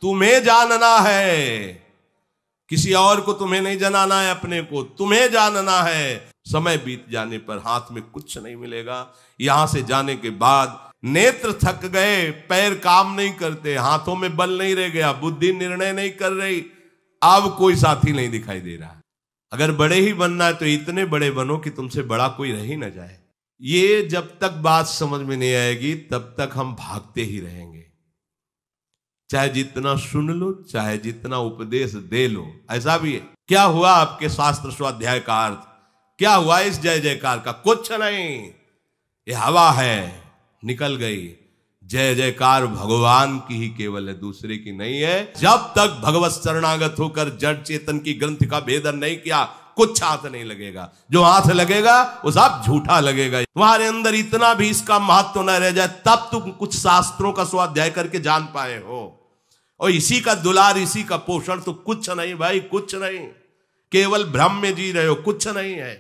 तुम्हें जानना है, किसी और को तुम्हें नहीं जनाना है, अपने को तुम्हें जानना है। समय बीत जाने पर हाथ में कुछ नहीं मिलेगा। यहां से जाने के बाद नेत्र थक गए, पैर काम नहीं करते, हाथों में बल नहीं रह गया, बुद्धि निर्णय नहीं कर रही, अब कोई साथी नहीं दिखाई दे रहा। अगर बड़े ही बनना है तो इतने बड़े बनो कि तुमसे बड़ा कोई रह ही ना जाए। ये जब तक बात समझ में नहीं आएगी तब तक हम भागते ही रहेंगे, चाहे जितना सुन लो, चाहे जितना उपदेश दे लो। ऐसा भी है। क्या हुआ आपके शास्त्र स्वाध्याय का अर्थ? क्या हुआ इस जय जयकार का? कुछ नहीं, ये हवा है, निकल गई। जय जयकार भगवान की ही केवल है, दूसरे की नहीं है। जब तक भगवत शरणागत होकर जड़ चेतन की ग्रंथ का भेदन नहीं किया, कुछ हाथ नहीं लगेगा। जो हाथ लगेगा वो सब झूठा लगेगा। तुम्हारे अंदर इतना भी इसका महत्व न रह जाए तब तुम कुछ शास्त्रों का स्वाध्याय करके जान पाए हो। और इसी का दुलार, इसी का पोषण, तो कुछ नहीं भाई, कुछ नहीं। केवल भ्रम में जी रहे हो, कुछ नहीं है,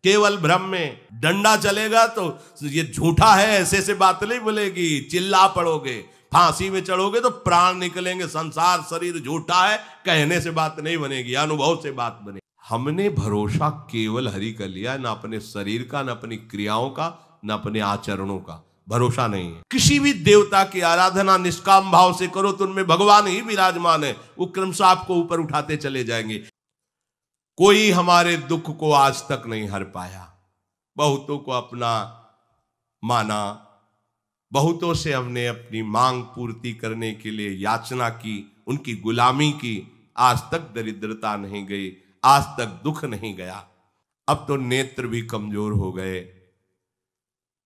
केवल भ्रम में। डंडा चलेगा तो ये झूठा है ऐसे से बात नहीं बोलेगी, चिल्ला पड़ोगे, फांसी में चढ़ोगे तो प्राण निकलेंगे। संसार शरीर झूठा है कहने से बात नहीं बनेगी, अनुभव से बात बनेगी। हमने भरोसा केवल हरि का लिया, ना अपने शरीर का, ना अपनी क्रियाओं का, ना अपने आचरणों का। भरोसा नहीं है। किसी भी देवता की आराधना निष्काम भाव से करो तो उनमें भगवान ही विराजमान है, वो क्रमशः आपको ऊपर उठाते चले जाएंगे। कोई हमारे दुख को आज तक नहीं हर पाया। बहुतों को अपना माना, बहुतों से हमने अपनी मांग पूर्ति करने के लिए याचना की, उनकी गुलामी की। आज तक दरिद्रता नहीं गई, आज तक दुख नहीं गया। अब तो नेत्र भी कमजोर हो गए,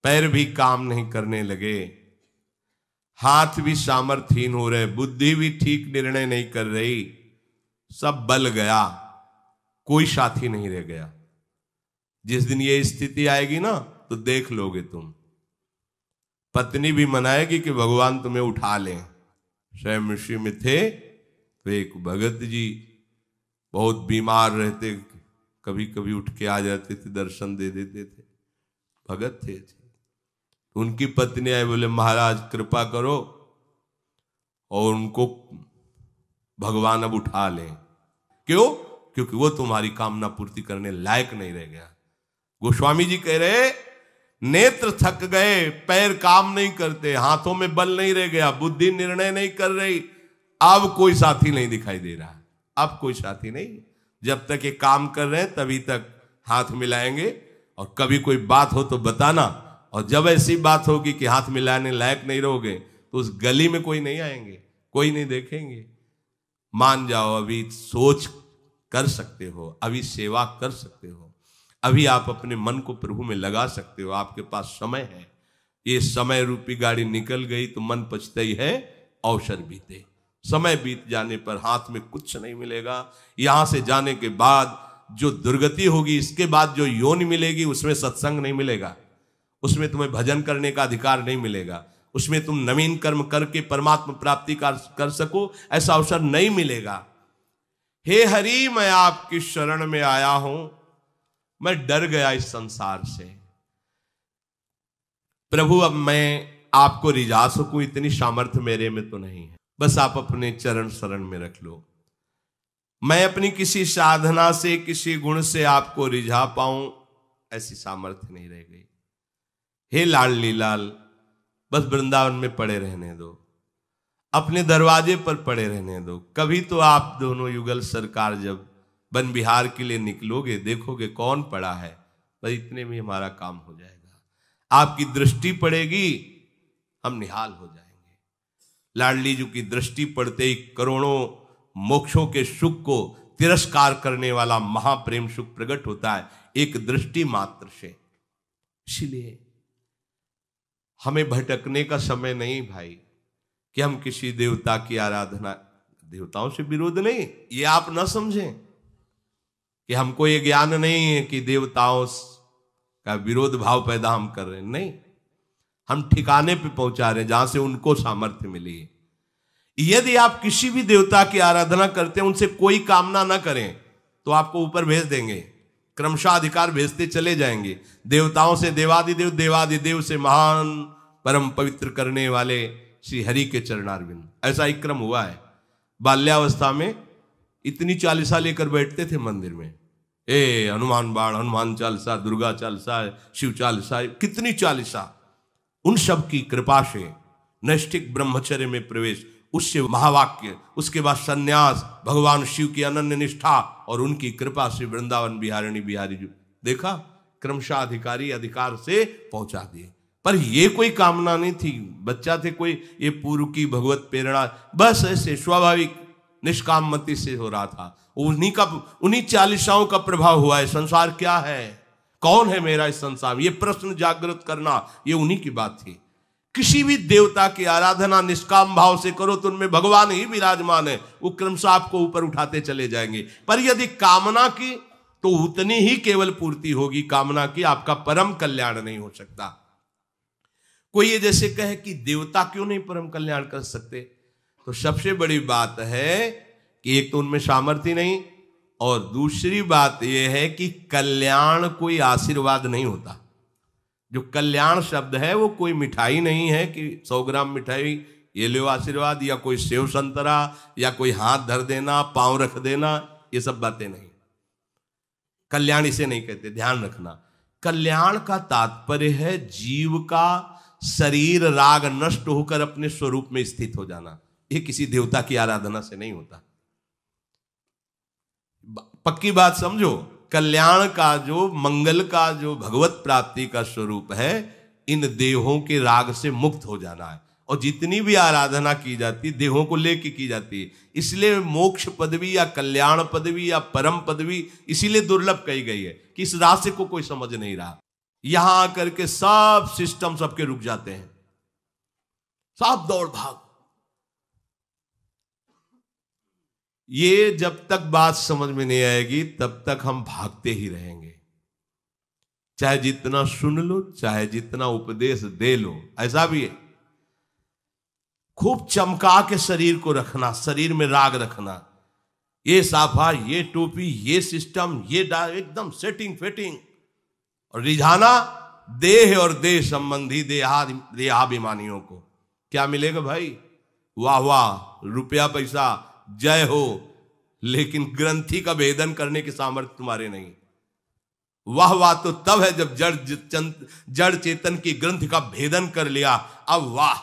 पैर भी काम नहीं करने लगे, हाथ भी सामर्थ्यहीन हो रहे, बुद्धि भी ठीक निर्णय नहीं कर रही, सब बल गया, कोई साथी नहीं रह गया। जिस दिन ये स्थिति आएगी ना तो देख लोगे तुम। पत्नी भी मनाएगी कि भगवान तुम्हें उठा लें। स्वयं ऋषि में थे तो एक भगत जी बहुत बीमार रहते, कभी कभी उठ के आ जाते थे, दर्शन दे देते थे, भगत थे। उनकी पत्नी आए, बोले महाराज कृपा करो और उनको भगवान अब उठा लें। क्यों? क्योंकि वो तुम्हारी कामना पूर्ति करने लायक नहीं रह गया। गोस्वामी जी कह रहे नेत्र थक गए, पैर काम नहीं करते, हाथों में बल नहीं रह गया, बुद्धि निर्णय नहीं कर रही, अब कोई साथी नहीं दिखाई दे रहा। अब कोई साथी नहीं। जब तक ये काम कर रहे हैं तभी तक हाथ मिलाएंगे, और कभी कोई बात हो तो बताना, और जब ऐसी बात होगी कि हाथ मिलाने लायक नहीं रहोगे तो उस गली में कोई नहीं आएंगे, कोई नहीं देखेंगे। मान जाओ, अभी सोच कर सकते हो, अभी सेवा कर सकते हो, अभी आप अपने मन को प्रभु में लगा सकते हो, आपके पास समय है। ये समय रूपी गाड़ी निकल गई तो मन पछता ही है, अवसर बीते। समय बीत जाने पर हाथ में कुछ नहीं मिलेगा। यहां से जाने के बाद जो दुर्गति होगी, इसके बाद जो योनि मिलेगी, उसमें सत्संग नहीं मिलेगा, उसमें तुम्हें भजन करने का अधिकार नहीं मिलेगा, उसमें तुम नवीन कर्म करके परमात्मा प्राप्ति कर सको, ऐसा अवसर नहीं मिलेगा। हे हरि, मैं आपकी शरण में आया हूं, मैं डर गया इस संसार से। प्रभु अब मैं आपको रिझा सकूं इतनी सामर्थ्य मेरे में तो नहीं है, बस आप अपने चरण शरण में रख लो। मैं अपनी किसी साधना से, किसी गुण से आपको रिझा पाऊं, ऐसी सामर्थ्य नहीं रह गई। हे लाडली लाल, बस वृंदावन में पड़े रहने दो, अपने दरवाजे पर पड़े रहने दो। कभी तो आप दोनों युगल सरकार जब वन विहार के लिए निकलोगे, देखोगे कौन पड़ा है, बस इतने में हमारा काम हो जाएगा। आपकी दृष्टि पड़ेगी, हम निहाल हो जाएंगे। लाडली जी की दृष्टि पड़ते ही करोड़ों मोक्षों के सुख को तिरस्कार करने वाला महाप्रेम सुख प्रकट होता है, एक दृष्टि मात्र से। इसलिए हमें भटकने का समय नहीं भाई, कि हम किसी देवता की आराधना, देवताओं से विरोध नहीं, ये आप न समझें कि हमको ये ज्ञान नहीं है कि देवताओं का विरोध भाव पैदा हम कर रहे हैं। नहीं, हम ठिकाने पे पहुंचा रहे हैं जहां से उनको सामर्थ्य मिली है। यदि आप किसी भी देवता की आराधना करते हैं, उनसे कोई कामना ना करें, तो आपको ऊपर भेज देंगे, क्रमशः अधिकार भेजते चले जाएंगे। देवताओं से देवादिदेव, देवादिदेव से महान परम पवित्र करने वाले श्री हरि के चरणारविंद, ऐसा एक क्रम हुआ है। बाल्यावस्था में इतनी चालीसा लेकर बैठते थे मंदिर में, हनुमान बाण, हनुमान चालीसा, दुर्गा चालीसा, शिव चालीसा, कितनी चालीसा। उन सब की कृपा से नैष्ठिक ब्रह्मचर्य में प्रवेश, उससे महावाक्य, उसके बाद सन्यास, भगवान शिव की अनन्य निष्ठा और उनकी कृपा से वृंदावन बिहारिणी बिहारी जी देखा क्रमशः अधिकारी अधिकार से पहुंचा दिए। पर ये कोई कामना नहीं थी, बच्चा थे कोई, ये पूर्व की भगवत प्रेरणा, बस ऐसे स्वाभाविक निष्काम मति से हो रहा था। उन्हीं चालीसाओं का प्रभाव हुआ है। संसार क्या है, कौन है मेरा इस संसार में, ये प्रश्न जागृत करना, ये उन्हीं की बात थी। किसी भी देवता की आराधना निष्काम भाव से करो तो उनमें भगवान ही विराजमान है, वो क्रमशः आपको ऊपर उठाते चले जाएंगे। पर यदि कामना की तो उतनी ही केवल पूर्ति होगी कामना की, आपका परम कल्याण नहीं हो सकता। कोई ये जैसे कहे कि देवता क्यों नहीं परम कल्याण कर सकते, तो सबसे बड़ी बात है कि एक तो उनमें सामर्थ्य नहीं, और दूसरी बात यह है कि कल्याण कोई आशीर्वाद नहीं होता। जो कल्याण शब्द है वो कोई मिठाई नहीं है कि 100 ग्राम मिठाई ये लो आशीर्वाद, या कोई सेव संतरा, या कोई हाथ धर देना, पांव रख देना, ये सब बातें नहीं। कल्याण इसे नहीं कहते, ध्यान रखना। कल्याण का तात्पर्य है जीव का शरीर राग नष्ट होकर अपने स्वरूप में स्थित हो जाना। ये किसी देवता की आराधना से नहीं होता। पक्की बात समझो, कल्याण का जो मंगल का जो भगवत प्राप्ति का स्वरूप है, इन देहों के राग से मुक्त हो जाना है। और जितनी भी आराधना की जाती है देहों को लेके की जाती है, इसलिए मोक्ष पदवी या कल्याण पदवी या परम पदवी इसीलिए दुर्लभ कही गई है कि इस रास्ते को कोई समझ नहीं रहा। यहां आकर के सब सिस्टम सबके रुक जाते हैं, सब दौड़ भाग। ये जब तक बात समझ में नहीं आएगी तब तक हम भागते ही रहेंगे, चाहे जितना सुन लो, चाहे जितना उपदेश दे लो। ऐसा भी है, खूब चमका के शरीर को रखना, शरीर में राग रखना, ये साफा, ये टोपी, ये सिस्टम, ये एकदम सेटिंग फेटिंग, और रिझाना देह और देह संबंधी देहाभिमानियों को। क्या मिलेगा भाई? वाह वाह, रुपया पैसा, जय हो, लेकिन ग्रंथि का भेदन करने की सामर्थ्य तुम्हारे नहीं। वाह वाह तो तब है जब जड़ चेतन की ग्रंथि का भेदन कर लिया, अब वाह,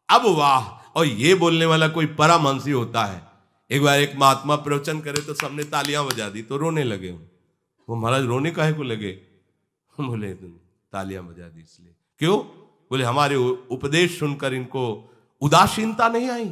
अब वाह। और ये बोलने वाला कोई परमहंसी होता है। एक बार एक महात्मा प्रवचन करे तो सबने तालियां बजा दी, तो रोने लगे। वो महाराज रोने काहे को लगे? बोले तालियां बजा दी इसलिए। क्यों? बोले हमारे उपदेश सुनकर इनको उदासीनता नहीं आई,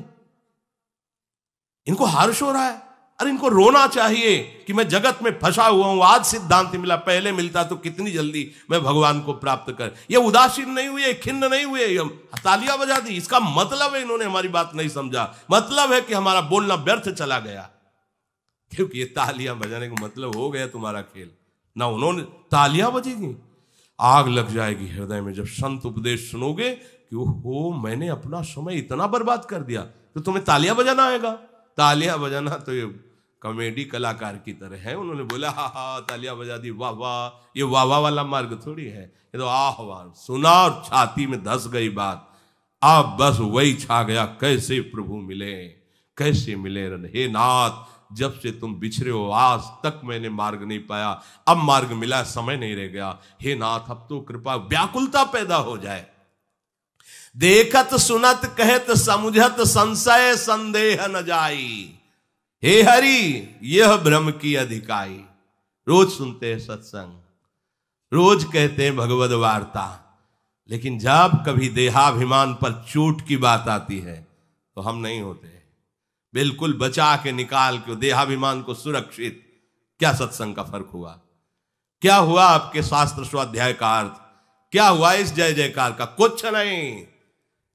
इनको हर्ष हो रहा है। अरे इनको रोना चाहिए कि मैं जगत में फंसा हुआ हूं, आज सिद्धांत मिला, पहले मिलता तो कितनी जल्दी मैं भगवान को प्राप्त कर। ये उदासीन नहीं हुए, खिन्न नहीं हुए, तालियां बजा दी। इसका मतलब है इन्होंने हमारी बात नहीं समझा, मतलब है कि हमारा बोलना व्यर्थ चला गया। क्योंकि ये तालियां बजाने का मतलब हो गया तुम्हारा खेल ना। उन्होंने तालियां बजेगी, आग लग जाएगी हृदय में जब संत उपदेश सुनोगे कि ओहो मैंने अपना समय इतना बर्बाद कर दिया, तो तुम्हें तालियां बजाना आएगा। तालियां बजाना तो ये कॉमेडी कलाकार की तरह है। उन्होंने बोला हा हा तालियां बजा दी, वाह वाह। ये वाह वाह वाला मार्ग थोड़ी है, ये तो आह वाह सुना और छाती में धस गई बात। अब बस वही छा गया, कैसे प्रभु मिले, कैसे मिले। हे नाथ, जब से तुम बिछड़े हो आज तक मैंने मार्ग नहीं पाया, अब मार्ग मिला, समय नहीं रह गया। हे नाथ अब तो कृपा, व्याकुलता पैदा हो जाए। देखत सुनत कहत समुझत संशय संदेह न जाई, हे हरि यह ब्रह्म की अधिकाई। रोज सुनते हैं सत्संग, रोज कहते हैं भगवद वार्ता, लेकिन जब कभी देहाभिमान पर चोट की बात आती है तो हम नहीं होते। बिल्कुल बचा के निकाल के देहाभिमान को सुरक्षित। क्या सत्संग का फर्क हुआ? क्या हुआ आपके शास्त्र स्वाध्याय का अर्थ? क्या हुआ इस जय जयकार का? कुछ नहीं,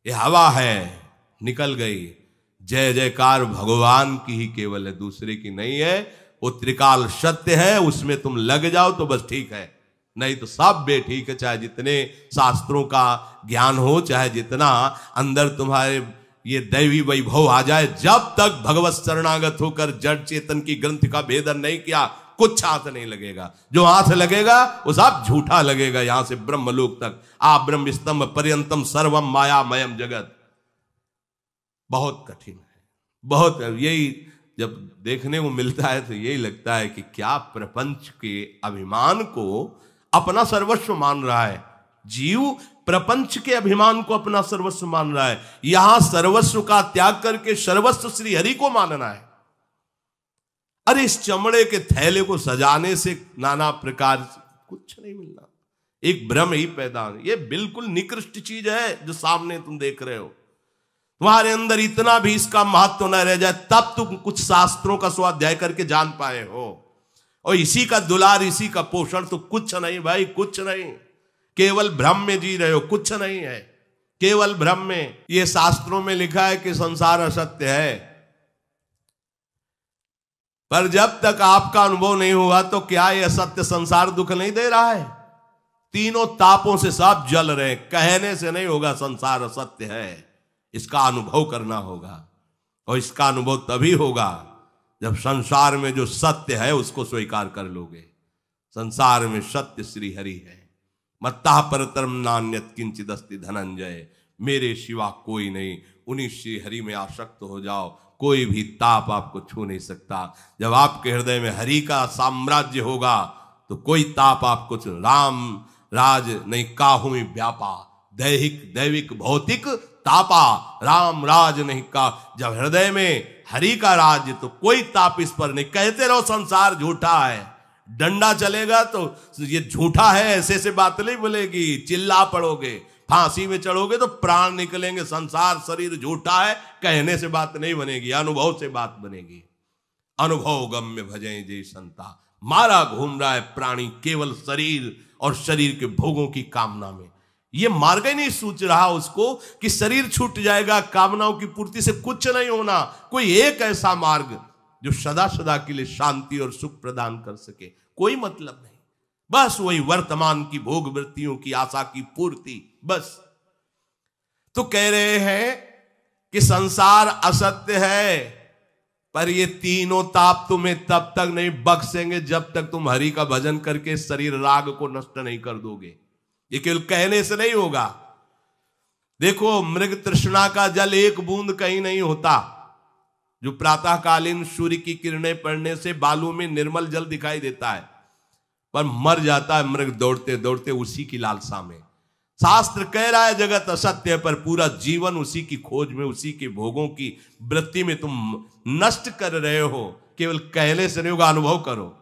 ये हवा है, निकल गई। जय जयकार भगवान की ही केवल है, दूसरे की नहीं है। वो त्रिकाल सत्य है, उसमें तुम लग जाओ तो बस ठीक है, नहीं तो सब बेठीक है। चाहे जितने शास्त्रों का ज्ञान हो, चाहे जितना अंदर तुम्हारे ये दैवी वैभव आ जाए, जब तक भगवत शरणागत होकर जड़ चेतन की ग्रंथ का भेदन नहीं किया, कुछ हाथ नहीं लगेगा। जो हाथ लगेगा वो सब झूठा लगेगा। यहां से ब्रह्मलोक तक आ ब्रह्म स्तंभ पर्यंतम सर्वम मायामयम जगत, बहुत कठिन है, बहुत यही जब देखने को मिलता है तो यही लगता है कि क्या प्रपंच के अभिमान को अपना सर्वस्व मान रहा है जीव। प्रपंच के अभिमान को अपना सर्वस्व मान रहा है। यहां सर्वस्व का त्याग करके सर्वस्व श्री हरि को मानना है। अरे इस चमड़े के थैले को सजाने से नाना प्रकार कुछ नहीं मिलना, एक भ्रम ही पैदा। ये बिल्कुल निकृष्ट चीज है जो सामने तुम देख रहे हो। तुम्हारे अंदर इतना भी इसका महत्व न रह जाए तब तुम कुछ शास्त्रों का स्वाध्याय करके जान पाए हो। और इसी का दुलार, इसी का पोषण, तो कुछ नहीं भाई, कुछ नहीं। केवल भ्रम में जी रहे हो, कुछ नहीं है, केवल भ्रम में। ये शास्त्रों में लिखा है कि संसार असत्य है, पर जब तक आपका अनुभव नहीं हुआ तो क्या ये असत्य संसार दुख नहीं दे रहा है? तीनों तापों से सब जल रहे। कहने से नहीं होगा संसार असत्य है, इसका अनुभव करना होगा। और इसका अनुभव तभी होगा जब संसार में जो सत्य है उसको स्वीकार कर लोगे। संसार में सत्य श्री हरि है। मत्ता परतरम नान्यत किंचित अस्ति धनंजय, मेरे सिवा कोई नहीं। उन्हीं श्री हरि में आसक्त हो जाओ, कोई भी ताप आपको छू नहीं सकता। जब आपके हृदय में हरि का साम्राज्य होगा तो कोई ताप आपको राम राज नहीं काहू व्यापा, दैहिक दैविक भौतिक तापा, राम राज नहीं का। जब हृदय में हरि का राज्य तो कोई ताप इस पर नहीं। कहते रहो संसार झूठा है, डंडा चलेगा तो ये झूठा है ऐसे से बात नहीं बोलेगी, चिल्ला पड़ोगे, फांसी में चढ़ोगे तो प्राण निकलेंगे। संसार शरीर झूठा है कहने से बात नहीं बनेगी, अनुभव से बात बनेगी। अनुभव गम्य भजै जय संता। मारा घूम रहा है प्राणी केवल शरीर और शरीर के भोगों की कामना में। ये मार्ग ही नहीं सूझ रहा उसको कि शरीर छूट जाएगा, कामनाओं की पूर्ति से कुछ नहीं होना। कोई एक ऐसा मार्ग जो सदा सदा के लिए शांति और सुख प्रदान कर सके, कोई मतलब नहीं। बस वही वर्तमान की भोग वृत्तियों की आशा की पूर्ति, बस। तो कह रहे हैं कि संसार असत्य है, पर ये तीनों ताप तुम्हें तब तक नहीं बख्शेंगे जब तक तुम हरि का भजन करके शरीर राग को नष्ट नहीं कर दोगे। ये केवल कहने से नहीं होगा। देखो, मृग तृष्णा का जल एक बूंद कहीं नहीं होता। जो प्रातःकालीन सूर्य की किरणें पड़ने से बालू में निर्मल जल दिखाई देता है, पर मर जाता है मृग दौड़ते दौड़ते उसी की लालसा में। शास्त्र कह रहा है जगत असत्य है, पर पूरा जीवन उसी की खोज में, उसी के भोगों की वृत्ति में तुम नष्ट कर रहे हो। केवल कहने से नहीं होगा, अनुभव करो।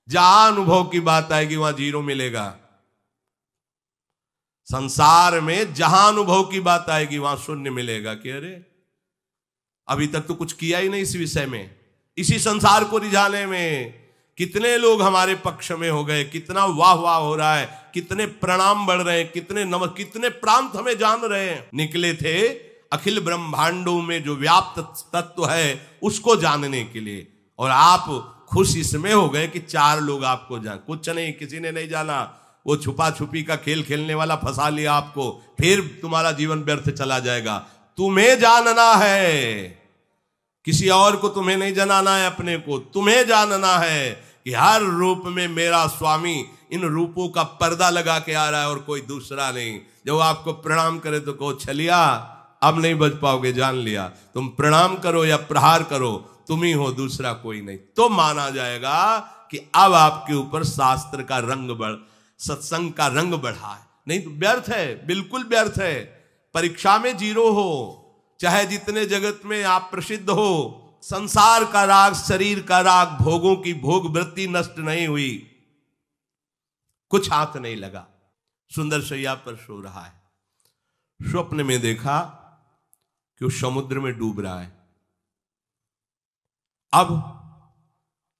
जहां अनुभव की बात आएगी वहां जीरो मिलेगा। संसार में जहां अनुभव की बात आएगी वहां शून्य मिलेगा। कि अरे अभी तक तो कुछ किया ही नहीं इस विषय में, इसी संसार को रिझाने में। कितने लोग हमारे पक्ष में हो गए, कितना वाह वाह हो रहा है, कितने प्रणाम बढ़ रहे हैं, कितने प्रांत हमें जान रहे हैं। निकले थे अखिल ब्रह्मांडों में जो व्याप्त तत्व है उसको जानने के लिए, और आप खुश इसमें हो गए कि 4 लोग आपको जान। कुछ नहीं, किसी ने नहीं जाना। वो छुपा छुपी का खेल खेलने वाला फंसा लिया आपको, फिर तुम्हारा जीवन व्यर्थ चला जाएगा। तुम्हें जानना है, किसी और को तुम्हें नहीं जनाना है, अपने को तुम्हें जानना है कि हर रूप में मेरा स्वामी इन रूपों का पर्दा लगा के आ रहा है और कोई दूसरा नहीं। जब आपको प्रणाम करे तो कहो छलिया अब नहीं बच पाओगे, जान लिया। तुम प्रणाम करो या प्रहार करो, तुम ही हो, दूसरा कोई नहीं। तो माना जाएगा कि अब आपके ऊपर शास्त्र का रंग सत्संग का रंग बढ़ा है। नहीं तो व्यर्थ है, बिल्कुल व्यर्थ है। परीक्षा में जीरो हो, चाहे जितने जगत में आप प्रसिद्ध हो, संसार का राग, शरीर का राग, भोगों की भोग वृत्ति नष्ट नहीं हुई, कुछ हाथ नहीं लगा। सुंदर शैया पर सो रहा है। स्वप्न में देखा कि वो समुद्र में डूब रहा है। अब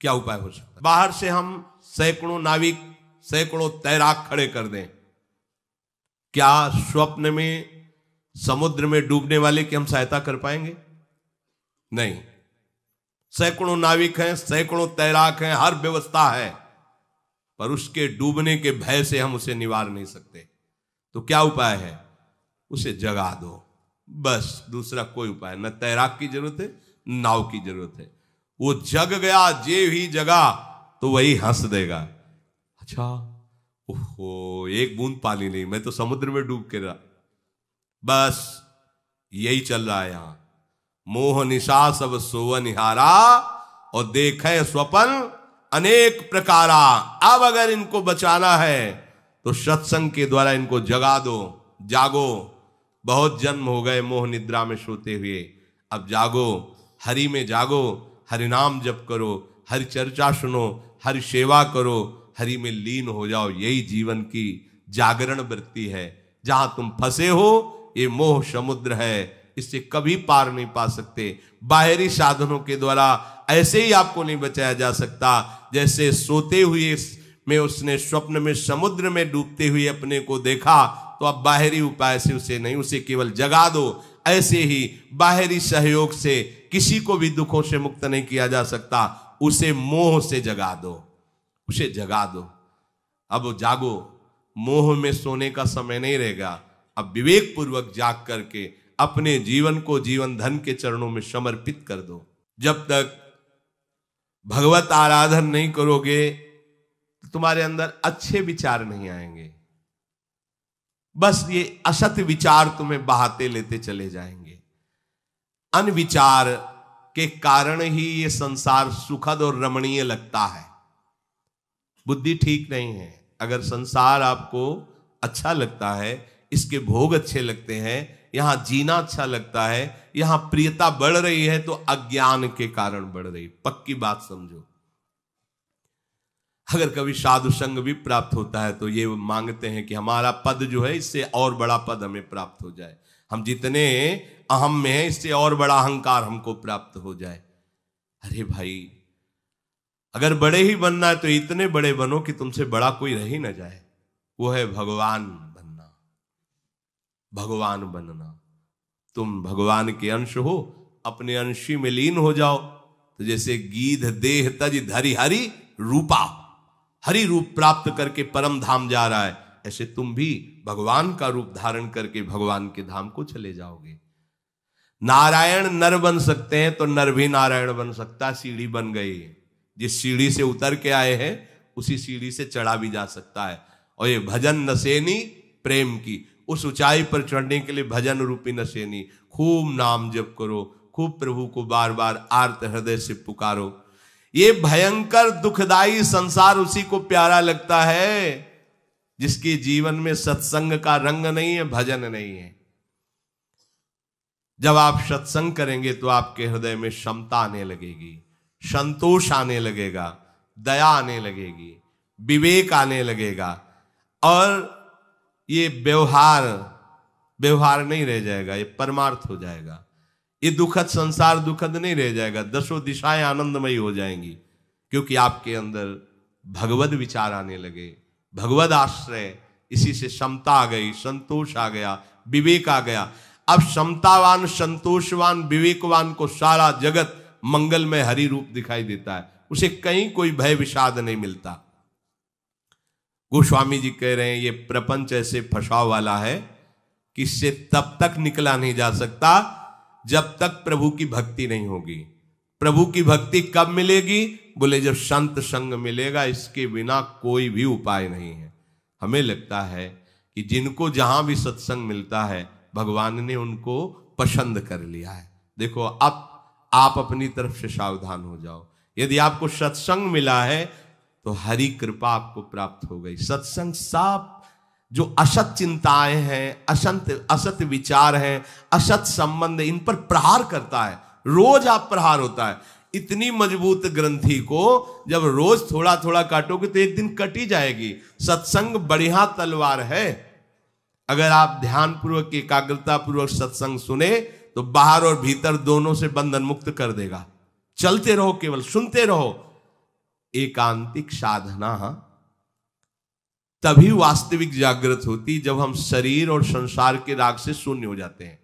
क्या उपाय हो सकता है? बाहर से हम सैकड़ों नाविक, सैकड़ों तैराक खड़े कर दें, क्या स्वप्न में समुद्र में डूबने वाले की हम सहायता कर पाएंगे? नहीं। सैकड़ों नाविक हैं, सैकड़ों तैराक हैं, हर व्यवस्था है, पर उसके डूबने के भय से हम उसे निवार नहीं सकते। तो क्या उपाय है? उसे जगा दो, बस। दूसरा कोई उपाय न। तैराक की जरूरत है, नाव की जरूरत है। वो जग गया, जे ही जगा तो वही हंस देगा। अच्छा, ओहो, एक बूंद पानी नहीं, मैं तो समुद्र में डूब के रहा। बस यही चल रहा है यहां। मोह निशा सब सोवन निहारा, और देखे स्वपन अनेक प्रकारा। अब अगर इनको बचाना है तो सत्संग के द्वारा इनको जगा दो, जागो। बहुत जन्म हो गए मोह निद्रा में सोते हुए, अब जागो, हरि में जागो, हरि नाम जप करो, हरि चर्चा सुनो, हरि सेवा करो, हरि में लीन हो जाओ। यही जीवन की जागरण वृत्ति है। जहां तुम फंसे हो ये मोह समुद्र है, इससे कभी पार नहीं पा सकते। बाहरी साधनों के द्वारा ऐसे ही आपको नहीं बचाया जा सकता। जैसे सोते हुए में उसने स्वप्न में समुद्र में डूबते हुए अपने को देखा, तो अब बाहरी उपाय से उसे नहीं, उसे केवल जगा दो। ऐसे ही बाहरी सहयोग से किसी को भी दुखों से मुक्त नहीं किया जा सकता। उसे मोह से जगा दो, उसे जगा दो। अब जागो, मोह में सोने का समय नहीं रहेगा। अब विवेक पूर्वक जाग करके अपने जीवन को जीवन धन के चरणों में समर्पित कर दो। जब तक भगवत आराधन नहीं करोगे तो तुम्हारे अंदर अच्छे विचार नहीं आएंगे। बस ये असत विचार तुम्हें बहाते लेते चले जाएंगे। अनविचार के कारण ही ये संसार सुखद और रमणीय लगता है। बुद्धि ठीक नहीं है। अगर संसार आपको अच्छा लगता है, इसके भोग अच्छे लगते हैं, यहां जीना अच्छा लगता है, यहां प्रियता बढ़ रही है, तो अज्ञान के कारण बढ़ रही। पक्की बात समझो। अगर कभी साधु संग भी प्राप्त होता है तो ये मांगते हैं कि हमारा पद जो है इससे और बड़ा पद हमें प्राप्त हो जाए, हम जितने अहम में हैं इससे और बड़ा अहंकार हमको प्राप्त हो जाए। अरे भाई, अगर बड़े ही बनना है तो इतने बड़े बनो कि तुमसे बड़ा कोई रह ही ना जाए। वो है भगवान बनना, भगवान बनना। तुम भगवान के अंश हो, अपने अंशी में लीन हो जाओ। तो जैसे गीध देह तज धरि हरि रूपा, हरि रूप प्राप्त करके परम धाम जा रहा है, ऐसे तुम भी भगवान का रूप धारण करके भगवान के धाम को चले जाओगे। नारायण नर बन सकते हैं तो नर भी नारायण बन सकता है। सीढ़ी बन गई, जिस सीढ़ी से उतर के आए हैं उसी सीढ़ी से चढ़ा भी जा सकता है। और ये भजन नसेनी प्रेम की, उस ऊंचाई पर चढ़ने के लिए भजन रूपी नसेनी, खूब नाम जप करो, खूब प्रभु को बार बार आर्त हृदय से पुकारो। ये भयंकर दुखदाई संसार उसी को प्यारा लगता है जिसके जीवन में सत्संग का रंग नहीं है, भजन नहीं है। जब आप सत्संग करेंगे तो आपके हृदय में क्षमता आने लगेगी, संतोष आने लगेगा, दया आने लगेगी, विवेक आने लगेगा, और ये व्यवहार नहीं रह जाएगा, ये परमार्थ हो जाएगा। ये दुखद संसार दुखद नहीं रह जाएगा, दसों दिशाएं आनंदमयी हो जाएंगी, क्योंकि आपके अंदर भगवद विचार आने लगे, भगवद आश्रय। इसी से क्षमता आ गई, संतोष आ गया, विवेक आ गया। अब क्षमतावान, संतोषवान, विवेकवान को सारा जगत मंगलमय हरि रूप दिखाई देता है, उसे कहीं कोई भय विषाद नहीं मिलता। गोस्वामी जी कह रहे हैं ये प्रपंच ऐसे फंसाव वाला है कि इससे तब तक निकला नहीं जा सकता जब तक प्रभु की भक्ति नहीं होगी। प्रभु की भक्ति कब मिलेगी? बोले जब संत संग मिलेगा, इसके बिना कोई भी उपाय नहीं है। हमें लगता है कि जिनको जहां भी सत्संग मिलता है भगवान ने उनको पसंद कर लिया है। देखो, अब आप अपनी तरफ से सावधान हो जाओ। यदि आपको सत्संग मिला है तो हरि कृपा आपको प्राप्त हो गई। सत्संग सब जो असत चिंताएं हैं, असत विचार हैं, असत संबंध, इन पर प्रहार करता है। रोज आप प्रहार होता है। इतनी मजबूत ग्रंथि को जब रोज थोड़ा थोड़ा काटोगे तो एक दिन कटी जाएगी। सत्संग बढ़िया तलवार है। अगर आप ध्यान पूर्वक, एकाग्रता पूर्वक सत्संग सुने तो बाहर और भीतर दोनों से बंधन मुक्त कर देगा। चलते रहो, केवल सुनते रहो। एकांतिक साधना तभी वास्तविक जागृत होती जब हम शरीर और संसार के राग से शून्य हो जाते हैं।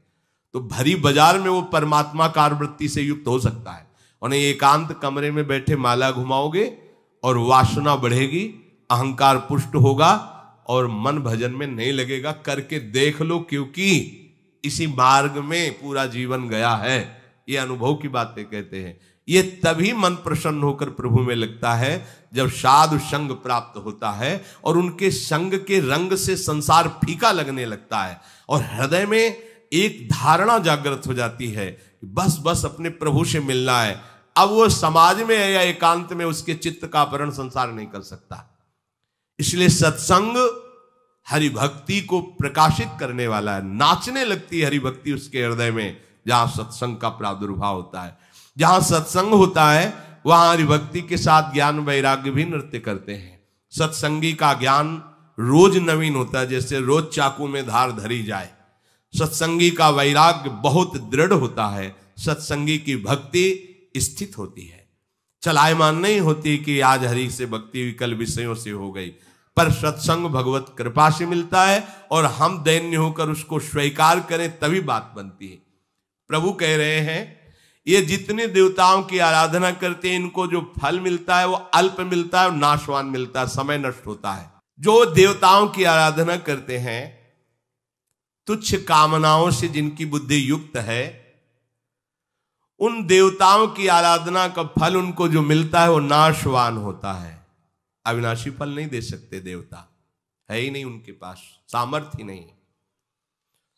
तो भरी बाजार में वो परमात्मा कार वृत्ति से युक्त हो सकता है। और एकांत कमरे में बैठे माला घुमाओगे और वासना बढ़ेगी, अहंकार पुष्ट होगा और मन भजन में नहीं लगेगा। करके देख लो, क्योंकि इसी मार्ग में पूरा जीवन गया है। ये अनुभव की बातें कहते हैं। ये तभी मन प्रसन्न होकर प्रभु में लगता है जब साधु संग प्राप्त होता है और उनके संग के रंग से संसार फीका लगने लगता है और हृदय में एक धारणा जागृत हो जाती है कि बस बस अपने प्रभु से मिलना है। अब वो समाज में या एकांत में उसके चित्त का अपहरण संसार नहीं कर सकता। इसलिए सत्संग हरि भक्ति को प्रकाशित करने वाला है। नाचने लगती है हरि भक्ति उसके हृदय में जहां सत्संग का प्रादुर्भाव होता है। जहां सत्संग होता है वहां हरि भक्ति के साथ ज्ञान वैराग्य भी नृत्य करते हैं। सत्संगी का ज्ञान रोज नवीन होता है, जैसे रोज चाकू में धार धरी जाए। सत्संगी का वैराग्य बहुत दृढ़ होता है। सत्संगी की भक्ति स्थित होती है, चलायमान नहीं होती कि आज हरि से भक्ति कल विषयों से हो गई। पर सत्संग भगवत कृपा से मिलता है और हम दैन्य होकर उसको स्वीकार करें तभी बात बनती है। प्रभु कह रहे हैं ये जितने देवताओं की आराधना करते हैं इनको जो फल मिलता है वो अल्प मिलता है और नाशवान मिलता है, समय नष्ट होता है। जो देवताओं की आराधना करते हैं तुच्छ कामनाओं से जिनकी बुद्धि युक्त है, उन देवताओं की आराधना का फल उनको जो मिलता है वो नाशवान होता है। अविनाशी फल नहीं दे सकते देवता, है ही नहीं उनके पास, सामर्थ्य ही नहीं।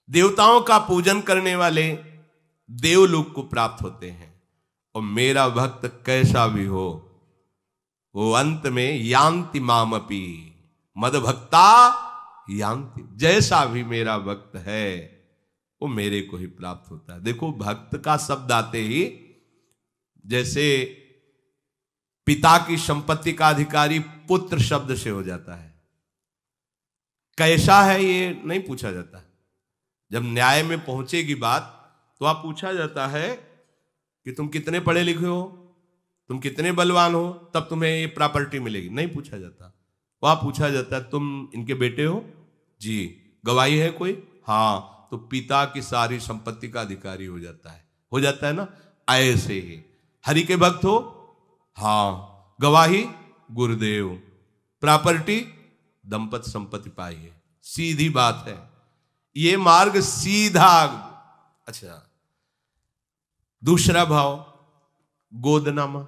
देवताओं का पूजन करने वाले देवलोक को प्राप्त होते हैं। और मेरा भक्त कैसा भी हो वो अंत में यान्ति मामपि मद भक्ता यान्ति, जैसा भी मेरा भक्त है वो मेरे को ही प्राप्त होता है। देखो भक्त का शब्द आते ही जैसे पिता की संपत्ति का अधिकारी पुत्र शब्द से हो जाता है। कैसा है ये नहीं पूछा जाता। जब न्याय में पहुंचेगी बात तो आप पूछा जाता है कि तुम कितने पढ़े लिखे हो, तुम कितने बलवान हो, तब तुम्हें ये प्रॉपर्टी मिलेगी। नहीं पूछा जाता। वहां पूछा जाता है तुम इनके बेटे हो जी, गवाही है कोई, हाँ, तो पिता की सारी संपत्ति का अधिकारी हो जाता है ना। ऐसे ही हरि के भक्त हो, हाँ, गवाही गुरुदेव, प्रॉपर्टी दंपत संपत्ति पाई है। सीधी बात है, ये मार्ग सीधा। अच्छा, दूसरा भाव गोदनामा,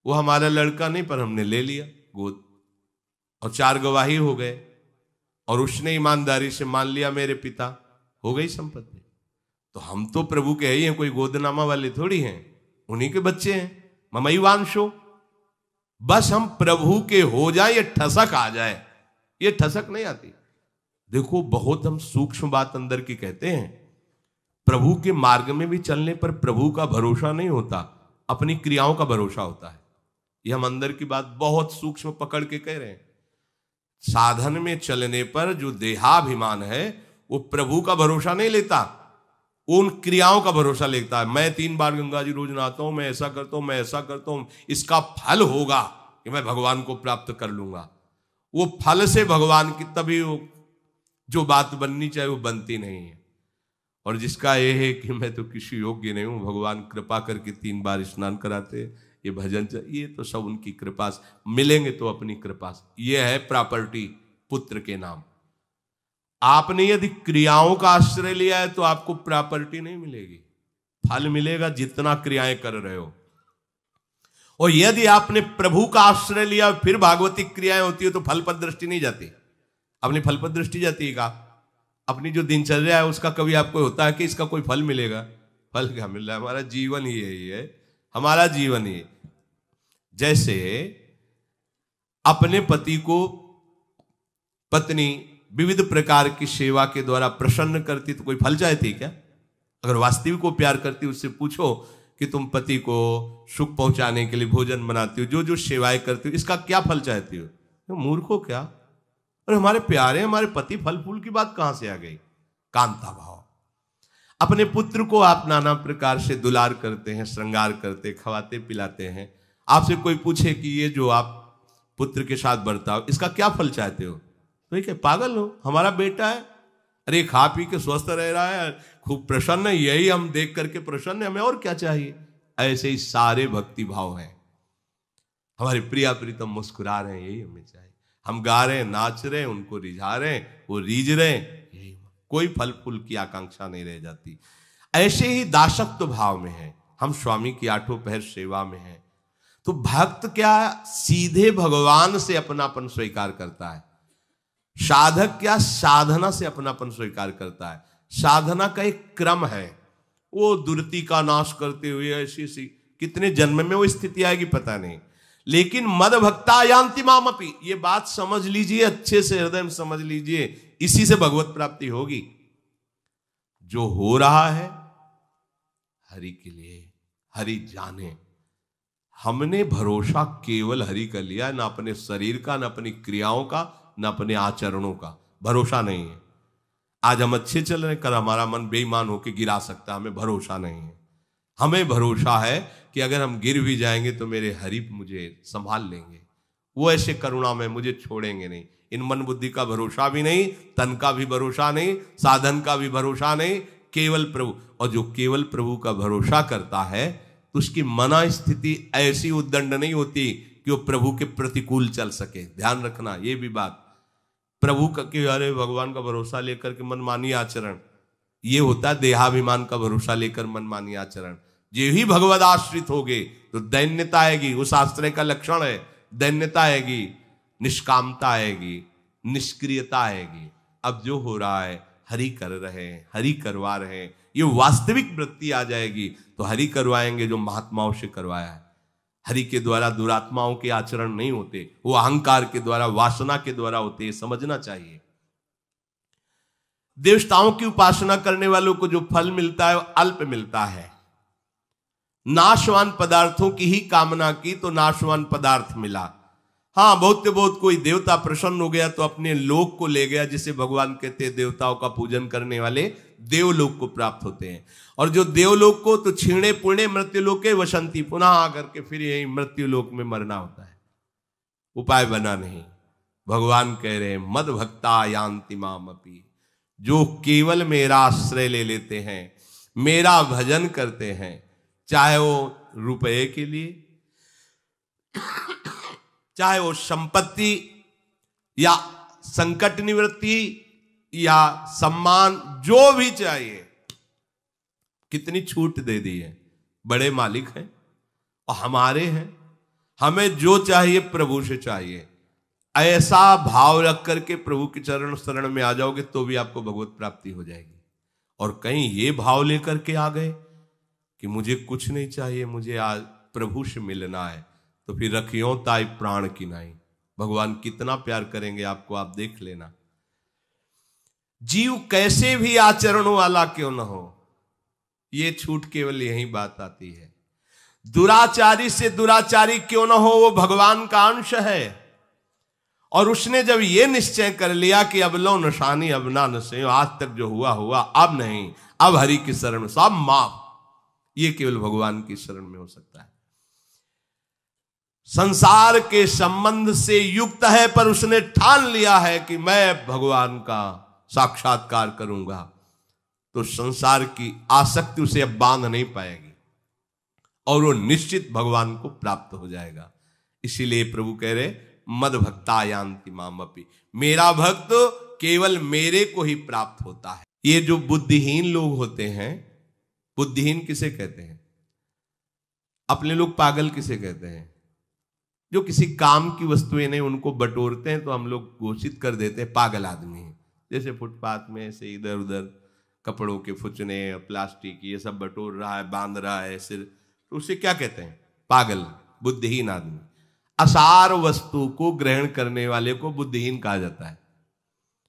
वो हमारा लड़का नहीं पर हमने ले लिया गोद और 4 गवाही हो गए और उसने ईमानदारी से मान लिया मेरे पिता, हो गई संपत्ति। तो हम तो प्रभु के ही हैं, कोई गोदनामा वाले थोड़ी हैं, उन्हीं के बच्चे हैं। ममई वांशो, बस हम प्रभु के हो जाए, ये ठसक आ जाए, ये ठसक नहीं आती। देखो बहुत हम सूक्ष्म बात अंदर की कहते हैं। प्रभु के मार्ग में भी चलने पर प्रभु का भरोसा नहीं होता, अपनी क्रियाओं का भरोसा होता है। ये हम अंदर की बात बहुत सूक्ष्म पकड़ के कह रहे हैं। साधन में चलने पर जो देहाभिमान है वो प्रभु का भरोसा नहीं लेता, उन क्रियाओं का भरोसा लेता है। मैं 3 बार गंगा जी रोज नहाता हूं, मैं ऐसा करता हूं, मैं ऐसा करता हूं, इसका फल होगा कि मैं भगवान को प्राप्त कर लूंगा। वो फल से भगवान की तभी जो बात बननी चाहिए वो बनती नहीं है। और जिसका ये है कि मैं तो किसी योग्य नहीं हूं, भगवान कृपा करके 3 बार स्नान कराते, ये भजन, ये तो सब उनकी कृपा से मिलेंगे, तो अपनी कृपा से। ये है प्रॉपर्टी पुत्र के नाम। आपने यदि क्रियाओं का आश्रय लिया है तो आपको प्रॉपर्टी नहीं मिलेगी, फल मिलेगा जितना क्रियाएं कर रहे हो। और यदि आपने प्रभु का आश्रय लिया फिर भागवतिक क्रियाएं होती है तो फल पर दृष्टि नहीं जाती। अपनी फल पर दृष्टि जाती है का? अपनी जो दिनचर्या है उसका कभी आपको होता है कि इसका कोई फल मिलेगा? फल क्या मिल रहा है? हमारा जीवन ही यही है, हमारा जीवन ही। जैसे अपने पति को पत्नी विविध प्रकार की सेवा के द्वारा प्रसन्न करती तो कोई फल चाहती क्या? अगर वास्तविक को प्यार करती उससे पूछो कि तुम पति को सुख पहुंचाने के लिए भोजन बनाती हो, जो जो सेवाएं करती हो, इसका क्या फल चाहती हो? तो मूर्ख हो क्या? और हमारे प्यारे हमारे पति, फल फूल की बात कहां से आ गई? कांता भाव। अपने पुत्र को आप नाना प्रकार से दुलार करते हैं, श्रृंगार करते, खवाते पिलाते हैं। आपसे कोई पूछे कि ये जो आप पुत्र के साथ बर्ताव, इसका क्या फल चाहते हो? तो ये क्या पागल हो? हमारा बेटा है, अरे खा पी के स्वस्थ रह रहा है, खूब प्रसन्न है, यही हम देख करके प्रसन्न है, हमें और क्या चाहिए? ऐसे ही सारे भक्ति भाव हैं। हमारे प्रिया प्रीतम मुस्कुरा रहे हैं, यही हमें चाहिए। हम गा रहे हैं, नाच रहे हैं, उनको रिझा रहे हैं, वो रीझ रहे हैं, यही। कोई फल फूल की आकांक्षा नहीं रह जाती। ऐसे ही दासत्व भाव में है, हम स्वामी की 8 पहर सेवा में हैं। तो भक्त क्या सीधे भगवान से अपनापन स्वीकार करता है, साधक क्या साधना से अपनापन स्वीकार करता है। साधना का एक क्रम है। वो दुर्ति का नाश करते हुए ऐसी ऐसी कितने जन्म में वो स्थिति आएगी पता नहीं, लेकिन मद भक्ता यान्ति मामपि, ये बात समझ लीजिए, अच्छे से हृदय में समझ लीजिए, इसी से भगवत प्राप्ति होगी। जो हो रहा है हरि के लिए, हरि जाने। हमने भरोसा केवल हरि का लिया, ना अपने शरीर का, ना अपनी क्रियाओं का, ना अपने आचरणों का। भरोसा नहीं है। आज हम अच्छे चल रहे, कर हमारा मन बेईमान होकर गिरा सकता है, हमें भरोसा नहीं है। हमें भरोसा है कि अगर हम गिर भी जाएंगे तो मेरे हरि मुझे संभाल लेंगे, वो ऐसे करुणा में मुझे छोड़ेंगे नहीं। इन मन बुद्धि का भरोसा भी नहीं, तन का भी भरोसा नहीं, साधन का भी भरोसा नहीं, केवल प्रभु। और जो केवल प्रभु का भरोसा करता है तो उसकी मना स्थिति ऐसी उद्दंड नहीं होती कि वो प्रभु के प्रतिकूल चल सके। ध्यान रखना ये भी बात। प्रभु का कि अरे भगवान का भरोसा लेकर के मनमानी आचरण, ये होता है देहाभिमान का भरोसा लेकर मनमानी आचरण। जे ही भगवद आश्रित होगे तो दैन्यता आएगी, उस आश्रय का लक्षण है दैन्यता आएगी, निष्कामता आएगी, निष्क्रियता आएगी। अब जो हो रहा है हरि कर रहे हैं, हरि करवा रहे हैं, ये वास्तविक वृत्ति आ जाएगी तो हरि करवाएंगे जो महात्माओं से करवाया है। हरि के द्वारा दुरात्माओं के आचरण नहीं होते, वो अहंकार के द्वारा, वासना के द्वारा होते, ये समझना चाहिए। देवताओं की उपासना करने वालों को जो फल मिलता है वो अल्प मिलता है। नाशवान पदार्थों की ही कामना की तो नाशवान पदार्थ मिला। हाँ, बहुत बहुत कोई देवता प्रसन्न हो गया तो अपने लोक को ले गया, जिसे भगवान कहते हैं देवताओं का पूजन करने वाले देवलोक को प्राप्त होते हैं। और जो देवलोक को तो क्षीणे पुण्य मृत्युलोके वसंती, पुनः आकर के फिर यही मृत्युलोक में मरना होता है। उपाय बना नहीं। भगवान कह रहे हैं मद भक्ता यान्ति मामपि, जो केवल मेरा आश्रय ले लेते हैं, मेरा भजन करते हैं, चाहे वो रुपए के लिए, चाहे वो संपत्ति या संकट निवृत्ति या सम्मान, जो भी चाहिए। कितनी छूट दे दी है, बड़े मालिक हैं और हमारे हैं, हमें जो चाहिए प्रभु से चाहिए। ऐसा भाव रख करके प्रभु के चरण शरण में आ जाओगे तो भी आपको भगवत प्राप्ति हो जाएगी। और कहीं ये भाव लेकर के आ गए कि मुझे कुछ नहीं चाहिए, मुझे आज प्रभु से मिलना है, तो फिर रखियो ताई प्राण की नाई। भगवान कितना प्यार करेंगे आपको, आप देख लेना। जीव कैसे भी आचरणों वाला क्यों न हो, ये छूट केवल यही बात आती है। दुराचारी से दुराचारी क्यों न हो, वो भगवान का अंश है। और उसने जब ये निश्चय कर लिया कि अब लो निशानी अब ना नसे, आज तक जो हुआ हुआ, अब नहीं, अब हरि की शरण में सब माफ, ये केवल भगवान की शरण में हो सकता है। संसार के संबंध से युक्त है, पर उसने ठान लिया है कि मैं भगवान का साक्षात्कार करूंगा, तो संसार की आसक्ति उसे अब बांध नहीं पाएगी और वो निश्चित भगवान को प्राप्त हो जाएगा। इसीलिए प्रभु कह रहे मद भक्ता यान्ति मामपि, मेरा भक्त केवल मेरे को ही प्राप्त होता है। ये जो बुद्धिहीन लोग होते हैं, बुद्धिहीन किसे कहते हैं? अपने लोग पागल किसे कहते हैं? जो किसी काम की वस्तुएं नहीं उनको बटोरते हैं तो हम लोग घोषित कर देते हैं पागल आदमी है। जैसे फुटपाथ में ऐसे इधर उधर कपड़ों के फुचने, प्लास्टिक, ये सब बटोर रहा है, बांध रहा है सिर, तो उसे क्या कहते हैं? पागल, बुद्धिहीन आदमी। असार वस्तु को ग्रहण करने वाले को बुद्धिहीन कहा जाता है।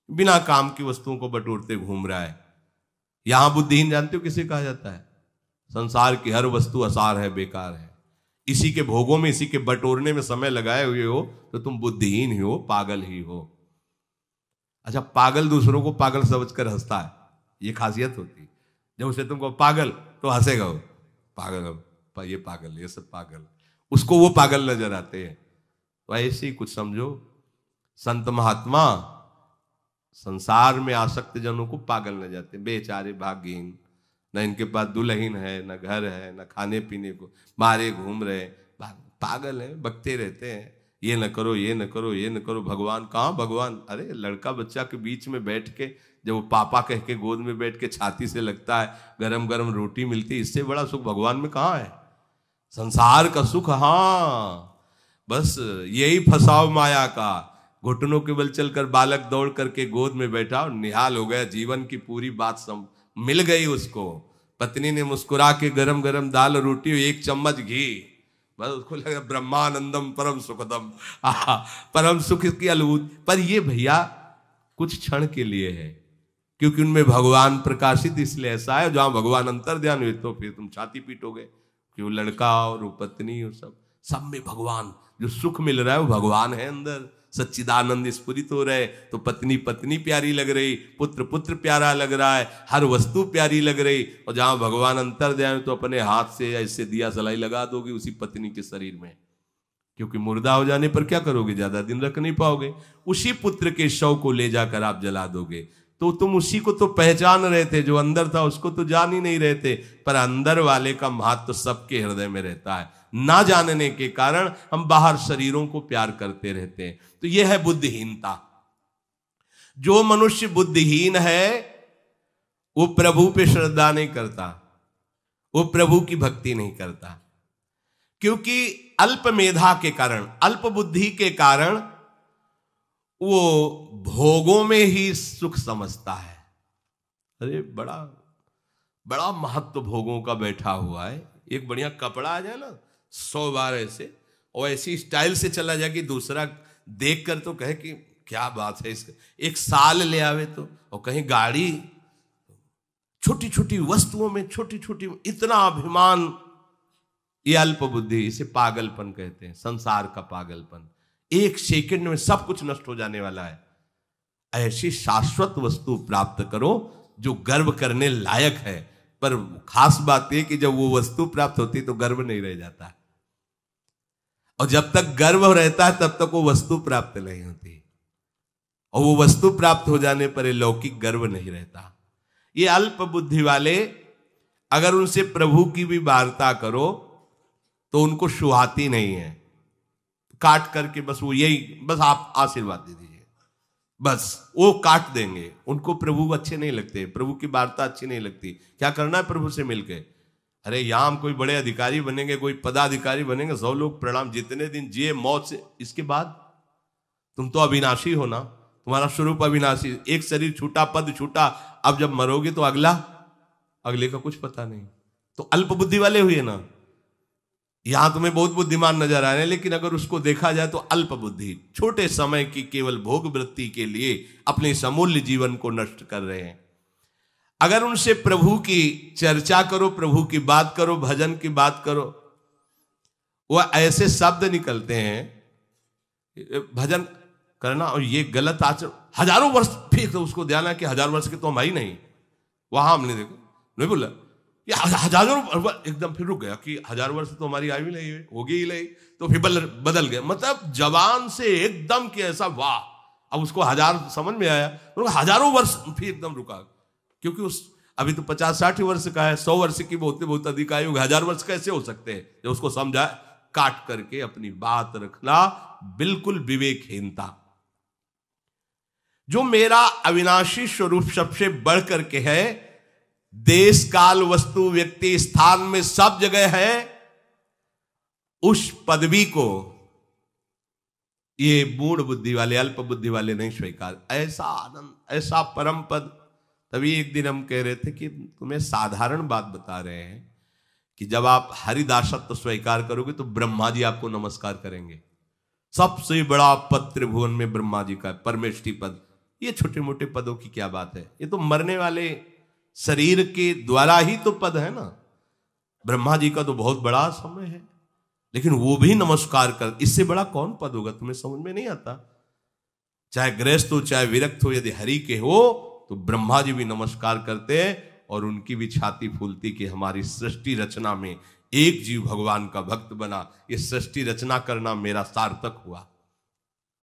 बिना काम की वस्तुओं को बटोरते घूम रहा है, यहां बुद्धिहीन जानते हो किसे कहा जाता है? संसार की हर वस्तु असार है, बेकार है, इसी के भोगों में, इसी के बटोरने में समय लगाए हुए हो तो तुम बुद्धिहीन ही हो, पागल ही हो। अच्छा, पागल दूसरों को पागल समझकर हंसता है, ये खासियत होती है। जब उसे तुमको पागल तो हंसेगा वो, पागल ये पागल, ये सब पागल, उसको वो पागल नजर आते हैं। तो ऐसे ही कुछ समझो, संत महात्मा संसार में आसक्त जनों को पागल न जाते, बेचारे भाग्यहीन, न इनके पास दुल्हन है, न घर है, न खाने पीने को, मारे घूम रहे, पागल है, बकते रहते हैं, ये न करो, ये न करो, ये न करो। भगवान कहाँ भगवान? अरे लड़का बच्चा के बीच में बैठ के, जब वो पापा कह के गोद में बैठ के छाती से लगता है, गरम गरम रोटी मिलती है, इससे बड़ा सुख भगवान में कहाँ है? संसार का सुख, हाँ, बस यही फसाव माया का, घुटनों के बल चलकर बालक दौड़ करके गोद में बैठा और निहाल हो गया, जीवन की पूरी बात मिल गई उसको। पत्नी ने मुस्कुरा के गरम गरम दाल और रोटी और 1 चम्मच घी, बस उसको लगा ब्रह्मानंदम परम सुखदम, परम सुख की अनुभूति। पर ये भैया कुछ क्षण के लिए है, क्योंकि उनमें भगवान प्रकाशित इसलिए ऐसा है, जहां भगवान अंतर ध्यान हुए तो फिर तुम छाती पीटोगे कि वो लड़का और वो पत्नी और सब में भगवान, जो सुख मिल रहा है वो भगवान है अंदर, सच्चिदानंद स्फुरित हो रहे। तो पत्नी पत्नी प्यारी लग रही, पुत्र पुत्र प्यारा लग रहा है, हर वस्तु प्यारी लग रही। और जहां भगवान अंतर ध्यान तो अपने हाथ से ऐसे दिया सलाई लगा दोगे उसी पत्नी के शरीर में, क्योंकि मुर्दा हो जाने पर क्या करोगे, ज्यादा दिन रख नहीं पाओगे। उसी पुत्र के शव को ले जाकर आप जला दोगे। तो तुम उसी को तो पहचान रहे थे, जो अंदर था उसको तो जान ही नहीं रहे थे। पर अंदर वाले का महत्व तो सबके हृदय में रहता है। ना जानने के कारण हम बाहर शरीरों को प्यार करते रहते हैं। तो यह है बुद्धिहीनता। जो मनुष्य बुद्धिहीन है वो प्रभु पे श्रद्धा नहीं करता, वो प्रभु की भक्ति नहीं करता, क्योंकि अल्प मेधा के कारण, अल्प बुद्धि के कारण वो भोगों में ही सुख समझता है। अरे बड़ा बड़ा महत्व भोगों का बैठा हुआ है। एक बढ़िया कपड़ा आ जाए ना 100 बार ऐसे और ऐसी स्टाइल से चला जाए कि दूसरा देख कर तो कहे कि क्या बात है इसका। एक साल ले आवे तो, और कहीं गाड़ी, छोटी छोटी वस्तुओं में छोटी छोटी इतना अभिमान, ये अल्प बुद्धि, इसे पागलपन कहते हैं, संसार का पागलपन। 1 सेकंड में सब कुछ नष्ट हो जाने वाला है। ऐसी शाश्वत वस्तु प्राप्त करो जो गर्व करने लायक है। पर खास बात यह कि जब वो वस्तु प्राप्त होती तो गर्व नहीं रह जाता, और जब तक गर्व रहता है तब तक वो वस्तु प्राप्त नहीं होती, और वो वस्तु प्राप्त हो जाने पर ये लौकिक गर्व नहीं रहता। ये अल्प बुद्धि वाले, अगर उनसे प्रभु की भी वार्ता करो तो उनको सुहाती नहीं है। काट करके बस वो यही, बस आप आशीर्वाद दे दीजिए, बस वो काट देंगे। उनको प्रभु अच्छे नहीं लगते, प्रभु की वार्ता अच्छी नहीं लगती। क्या करना है प्रभु से मिलके, अरे यहां हम कोई बड़े अधिकारी बनेंगे, कोई पदाधिकारी बनेंगे, 100 लोग प्रणाम, जितने दिन जिए मौत से, इसके बाद तुम तो अविनाशी हो ना, तुम्हारा स्वरूप अविनाशी। एक शरीर छूटा, पद छूटा, अब जब मरोगे तो अगले का कुछ पता नहीं। तो अल्प बुद्धि वाले हुए ना। यहां तुम्हें बहुत बुद्धिमान नजर आ रहे हैं, लेकिन अगर उसको देखा जाए तो अल्प बुद्धि, छोटे समय की केवल भोग वृत्ति के लिए अपने समूल्य जीवन को नष्ट कर रहे हैं। अगर उनसे प्रभु की चर्चा करो, प्रभु की बात करो, भजन की बात करो, वह ऐसे शब्द निकलते हैं, भजन करना और ये गलत आचरण, हजारों वर्ष, फिर तो उसको ध्यान है कि 1000 वर्ष के तो हम आई नहीं, वहां हमने देखो नहीं बोला ये हजारों, एकदम फिर रुक गया कि 1000 वर्ष तो हमारी आयु नहीं होगी ही नहीं, तो फिर बदल गया। मतलब जवान से एकदम कि ऐसा वाह, अब उसको 1000 समझ में आया, तो हजारों वर्ष फिर एकदम रुका, क्योंकि उस अभी तो 50-60 वर्ष का है, 100 वर्ष की बहुत अधिक आयु, 1000 वर्ष कैसे हो सकते हैं। जब उसको समझा, काट करके अपनी बात रखना, बिल्कुल विवेकहीनता। जो मेरा अविनाशी स्वरूप सबसे बढ़ करके है, देश काल वस्तु व्यक्ति स्थान में सब जगह है, उस पदवी को ये मूढ़ बुद्धि वाले, अल्प बुद्धि वाले नहीं स्वीकार। ऐसा आनंद, ऐसा परम पद। तभी एक दिन हम कह रहे थे कि तुम्हें साधारण बात बता रहे हैं कि जब आप हरिदासत्व स्वीकार करोगे तो ब्रह्मा जी आपको नमस्कार करेंगे। सबसे बड़ा पद त्रिभुवन में ब्रह्मा जी का, परमेष्ठी पद। ये छोटे मोटे पदों की क्या बात है, ये तो मरने वाले शरीर के द्वारा ही तो पद है ना। ब्रह्मा जी का तो बहुत बड़ा समय है, लेकिन वो भी नमस्कार कर, इससे बड़ा कौन पद होगा, तुम्हें समझ में नहीं आता। चाहे गृहस्थ हो चाहे विरक्त हो, यदि हरि के हो तो ब्रह्मा जी भी नमस्कार करते हैं, और उनकी भी छाती फूलती कि हमारी सृष्टि रचना में एक जीव भगवान का भक्त बना, ये सृष्टि रचना करना मेरा सार्थक हुआ।